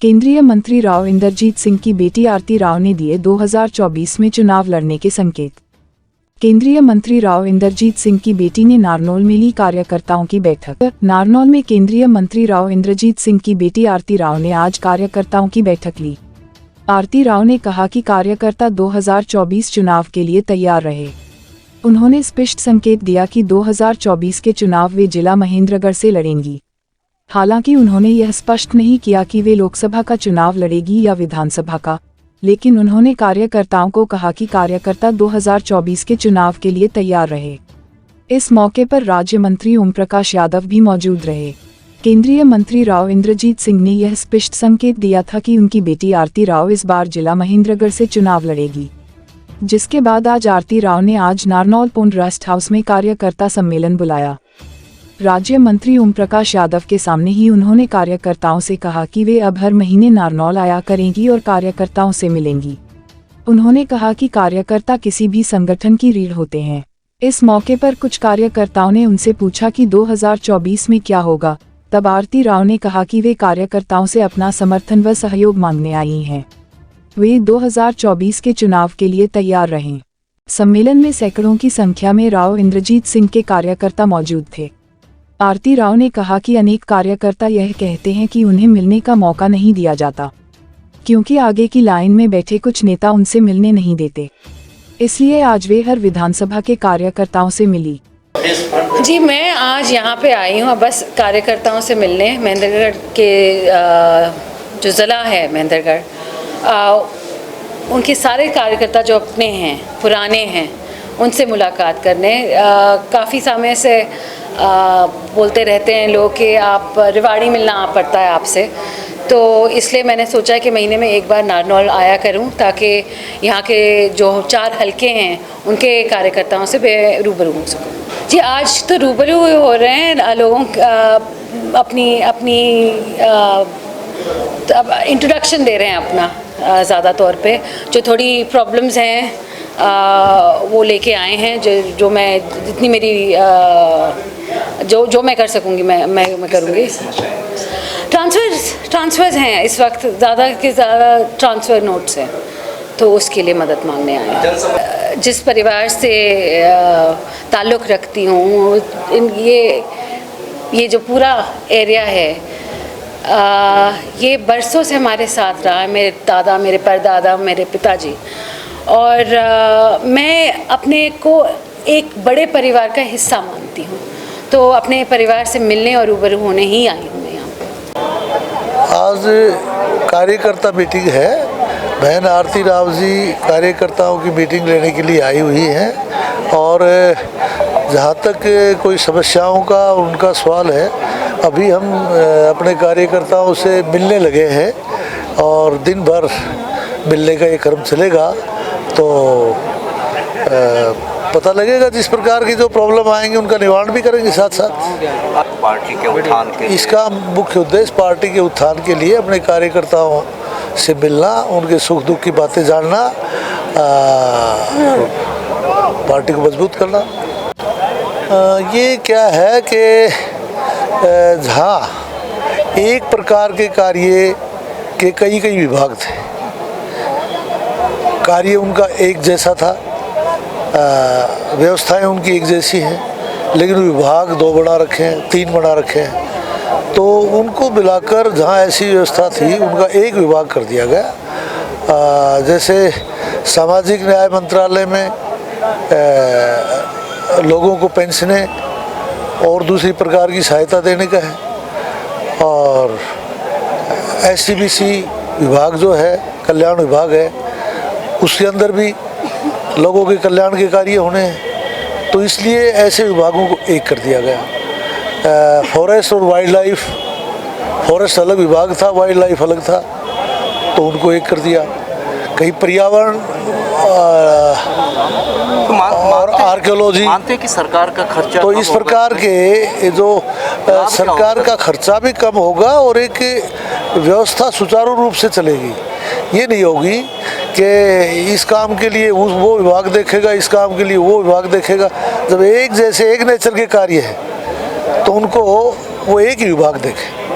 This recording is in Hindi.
केंद्रीय मंत्री राव इंदरजीत सिंह की बेटी आरती राव ने दिए 2024 में चुनाव लड़ने के संकेत। केंद्रीय मंत्री राव इंदरजीत सिंह की बेटी ने नारनौल में ली कार्यकर्ताओं की बैठक। नारनौल में केंद्रीय मंत्री राव इंदरजीत सिंह की बेटी आरती राव ने आज कार्यकर्ताओं की बैठक ली। आरती राव ने कहा कि कार्यकर्ता 2024 चुनाव के लिए तैयार रहे। उन्होंने स्पष्ट संकेत दिया कि 2024 के चुनाव वे जिला महेंद्रगढ़ से लड़ेंगी। हालांकि उन्होंने यह स्पष्ट नहीं किया कि वे लोकसभा का चुनाव लड़ेगी या विधानसभा का, लेकिन उन्होंने कार्यकर्ताओं को कहा कि कार्यकर्ता 2024 के चुनाव के लिए तैयार रहे। इस मौके पर राज्य मंत्री ओम प्रकाश यादव भी मौजूद रहे। केंद्रीय मंत्री राव इंदरजीत सिंह ने यह स्पष्ट संकेत दिया था कि उनकी बेटी आरती राव इस बार जिला महेंद्रगढ़ से चुनाव लड़ेगी, जिसके बाद आज आरती राव ने आज नारनौल पोंड रेस्ट हाउस में कार्यकर्ता सम्मेलन बुलाया। राज्य मंत्री ओम प्रकाश यादव के सामने ही उन्होंने कार्यकर्ताओं से कहा कि वे अब हर महीने नारनौल आया करेंगी और कार्यकर्ताओं से मिलेंगी। उन्होंने कहा कि कार्यकर्ता किसी भी संगठन की रीढ़ होते हैं। इस मौके पर कुछ कार्यकर्ताओं ने उनसे पूछा कि 2024 में क्या होगा। तब आरती राव ने कहा कि वे कार्यकर्ताओं से अपना समर्थन व सहयोग मांगने आई हैं। वे 2024 के चुनाव के लिए तैयार रहें। सम्मेलन में सैकड़ों की संख्या में राव इंदरजीत सिंह के कार्यकर्ता मौजूद थे। आरती राव ने कहा कि अनेक कार्यकर्ता यह कहते हैं कि उन्हें मिलने का मौका नहीं दिया जाता, क्योंकि आगे की लाइन में बैठे कुछ नेता उनसे मिलने नहीं देते। इसलिए आज वे हर विधानसभा के कार्यकर्ताओं से मिली। जी, मैं आज यहाँ पे आई हूँ बस कार्यकर्ताओं से मिलने। महेंद्रगढ़ के जो ज़िला है महेंद्रगढ़, उनके सारे कार्यकर्ता जो अपने हैं, पुराने हैं, उनसे मुलाकात करने। काफ़ी समय से बोलते रहते हैं लोग कि आप रेवाड़ी मिलना पड़ता है आपसे, तो इसलिए मैंने सोचा कि महीने में एक बार नारनौल आया करूं, ताकि यहाँ के जो 4 हलके हैं उनके कार्यकर्ताओं से मैं रूबरू हो सकूँ। जी, आज तो रूबरू हो रहे हैं लोगों अपनी इंट्रोडक्शन दे रहे हैं अपना। ज़्यादा तौर पे जो थोड़ी प्रॉब्लम्स हैं वो लेके आए हैं, जो मैं जितनी मेरी जो मैं कर सकूँगी मैं करूँगी। ट्रांसफ़र्स हैं इस वक्त, ज़्यादा के ज़्यादा ट्रांसफ़र नोट्स हैं, तो उसके लिए मदद मांगने आए हैं। जिस परिवार से ताल्लुक़ रखती हूँ, ये जो पूरा एरिया है, ये बरसों से हमारे साथ रहा है। मेरे दादा, मेरे परदादा, मेरे पिताजी, और मैं अपने को एक बड़े परिवार का हिस्सा मानती हूँ, तो अपने परिवार से मिलने और रूबरू होने ही आई हूँ मैं यहाँ पे। आज कार्यकर्ता मीटिंग है। बहन आरती राव जी कार्यकर्ताओं की मीटिंग लेने के लिए आई हुई हैं, और जहाँ तक कोई समस्याओं का उनका सवाल है, अभी हम अपने कार्यकर्ताओं से मिलने लगे हैं और दिन भर मिलने का ये क्रम चलेगा। तो पता लगेगा जिस प्रकार की जो प्रॉब्लम आएंगे उनका निवारण भी करेंगे साथ साथ। पार्टी के उत्थान के इसका मुख्य उद्देश्य पार्टी के उत्थान के लिए अपने कार्यकर्ताओं से मिलना, उनके सुख दुख की बातें जानना, पार्टी को मजबूत करना। ये क्या है कि जहाँ एक प्रकार के कार्य के कई विभाग थे, कार्य उनका एक जैसा था, व्यवस्थाएं उनकी एक जैसी हैं, लेकिन विभाग 2 बना रखे हैं, 3 बना रखे हैं, तो उनको मिलाकर जहाँ ऐसी व्यवस्था थी उनका एक विभाग कर दिया गया। जैसे सामाजिक न्याय मंत्रालय में लोगों को पेंशनें और दूसरी प्रकार की सहायता देने का है, और SCBC विभाग जो है, कल्याण विभाग है, उसके अंदर भी लोगों के कल्याण के कार्य होने हैं, तो इसलिए ऐसे विभागों को एक कर दिया गया। फॉरेस्ट और वाइल्ड लाइफ, फॉरेस्ट अलग विभाग था, वाइल्ड लाइफ अलग था, तो उनको एक कर दिया। कहीं पर्यावरण और आर्कियोलॉजी मानते कि सरकार का खर्चा, तो इस प्रकार के जो सरकार का खर्चा भी कम होगा और एक व्यवस्था सुचारू रूप से चलेगी। ये नहीं होगी कि इस काम के लिए वो विभाग देखेगा, इस काम के लिए वो विभाग देखेगा। जब एक जैसे एक नेचर के कार्य है तो उनको वो एक ही विभाग देखे।